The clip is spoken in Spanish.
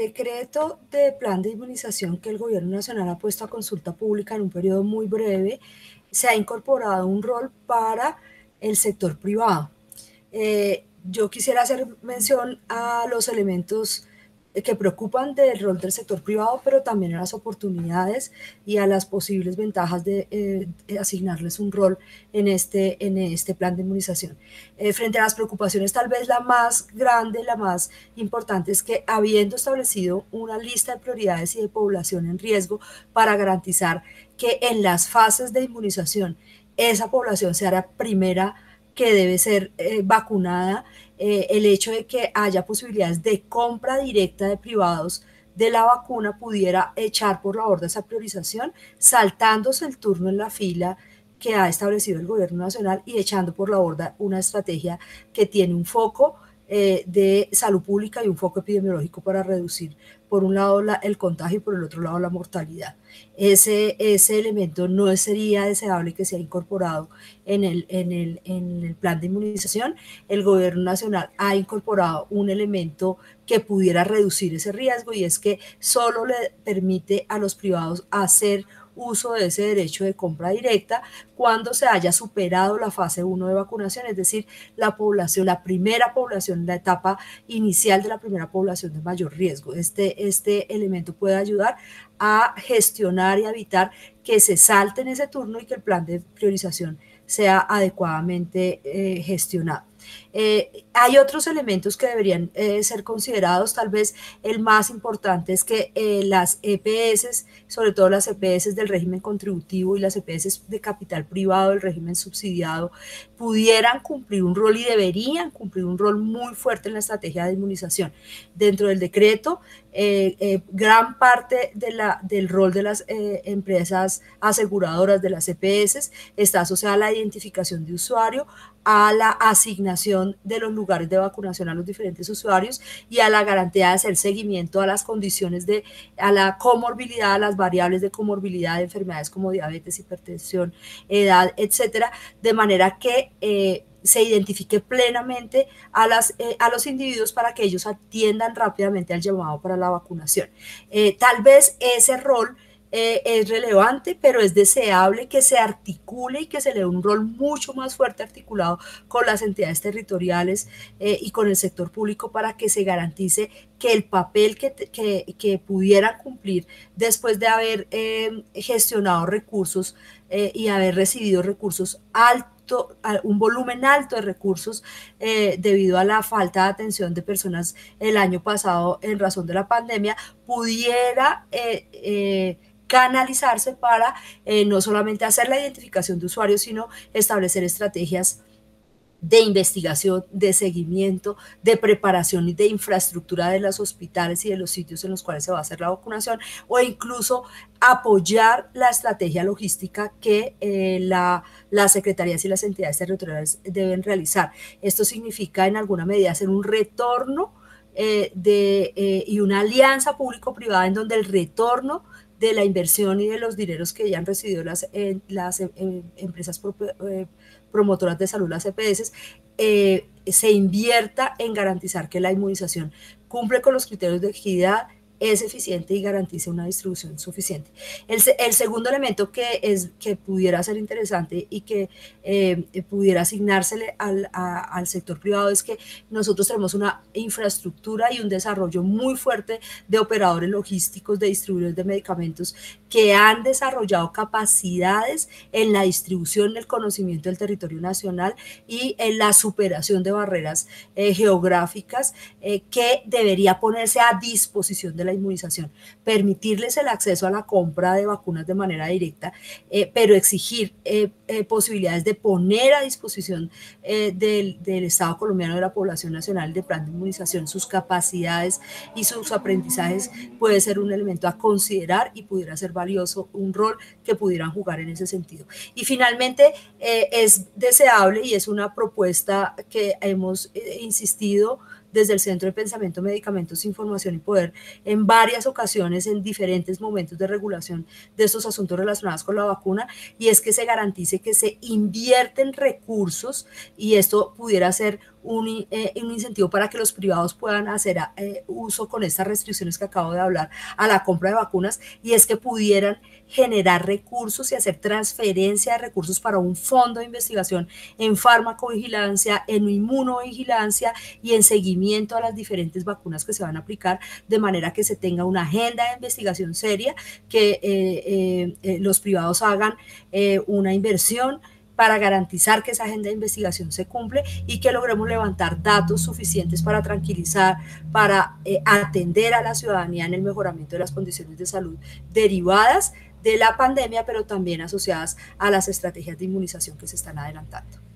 decreto de plan de inmunización que el Gobierno Nacional ha puesto a consulta pública en un periodo muy breve, se ha incorporado un rol para el sector privado. Yo quisiera hacer mención a los elementos que preocupan del rol del sector privado, pero también a las oportunidades y a las posibles ventajas de asignarles un rol en este plan de inmunización. Frente a las preocupaciones, tal vez la más grande, la más importante, es que habiendo establecido una lista de prioridades y de población en riesgo para garantizar que en las fases de inmunización esa población sea la primera que debe ser vacunada, el hecho de que haya posibilidades de compra directa de privados de la vacuna pudiera echar por la borda esa priorización, saltándose el turno en la fila que ha establecido el Gobierno Nacional y echando por la borda una estrategia que tiene un foco de salud pública y un foco epidemiológico para reducir, por un lado, el contagio y por el otro lado, la mortalidad. Ese elemento no sería deseable que sea incorporado en el plan de inmunización. El Gobierno Nacional ha incorporado un elemento que pudiera reducir ese riesgo, y es que solo le permite a los privados hacer uso de ese derecho de compra directa cuando se haya superado la fase 1 de vacunación, es decir, la población, la primera población, la etapa inicial de la primera población de mayor riesgo. Este elemento puede ayudar a gestionar y a evitar que se salte en ese turno y que el plan de priorización sea adecuadamente gestionado. Hay otros elementos que deberían ser considerados. Tal vez el más importante es que las EPS, sobre todo las EPS del régimen contributivo y las EPS de capital privado del régimen subsidiado, pudieran cumplir un rol y deberían cumplir un rol muy fuerte en la estrategia de inmunización. Dentro del decreto, gran parte del rol de las empresas aseguradoras de las EPS está asociada a la identificación de usuario, a la asignación de los lugares de vacunación a los diferentes usuarios y a la garantía de hacer seguimiento a las condiciones a la comorbilidad, a las variables de comorbilidad de enfermedades como diabetes, hipertensión, edad, etcétera, de manera que se identifique plenamente a los individuos para que ellos atiendan rápidamente al llamado para la vacunación. Tal vez ese rol es relevante, pero es deseable que se articule y que se le dé un rol mucho más fuerte articulado con las entidades territoriales y con el sector público para que se garantice que el papel que pudieran cumplir después de haber gestionado recursos y haber recibido recursos altos, un volumen alto de recursos debido a la falta de atención de personas el año pasado en razón de la pandemia, pudiera canalizarse para no solamente hacer la identificación de usuarios, sino establecer estrategias de investigación, de seguimiento, de preparación y de infraestructura de los hospitales y de los sitios en los cuales se va a hacer la vacunación, o incluso apoyar la estrategia logística que las secretarías y las entidades territoriales deben realizar. Esto significa en alguna medida hacer un retorno y una alianza público-privada en donde el retorno de la inversión y de los dineros que ya han recibido las empresas promotoras de salud, las EPS, se invierta en garantizar que la inmunización cumple con los criterios de equidad, es eficiente y garantice una distribución suficiente. El segundo elemento que pudiera ser interesante y que pudiera asignársele al sector privado es que nosotros tenemos una infraestructura y un desarrollo muy fuerte de operadores logísticos, de distribuidores de medicamentos que han desarrollado capacidades en la distribución del conocimiento del territorio nacional y en la superación de barreras geográficas que debería ponerse a disposición de la inmunización, permitirles el acceso a la compra de vacunas de manera directa, pero exigir posibilidades de poner a disposición del Estado colombiano, de la población nacional, de plan de inmunización, sus capacidades y sus aprendizajes puede ser un elemento a considerar y pudiera ser valioso, un rol que pudieran jugar en ese sentido. Y finalmente es deseable y es una propuesta que hemos insistido desde el Centro de Pensamiento, Medicamentos, Información y Poder en varias ocasiones, en diferentes momentos de regulación de estos asuntos relacionados con la vacuna, y es que se garantice que se invierten recursos, y esto pudiera ser un incentivo para que los privados puedan hacer uso con estas restricciones que acabo de hablar a la compra de vacunas, y es que pudieran generar recursos y hacer transferencia de recursos para un fondo de investigación en farmacovigilancia, en inmunovigilancia y en seguimiento a las diferentes vacunas que se van a aplicar, de manera que se tenga una agenda de investigación seria, que los privados hagan una inversión para garantizar que esa agenda de investigación se cumple y que logremos levantar datos suficientes para tranquilizar, para atender a la ciudadanía en el mejoramiento de las condiciones de salud derivadas de la pandemia, pero también asociadas a las estrategias de inmunización que se están adelantando.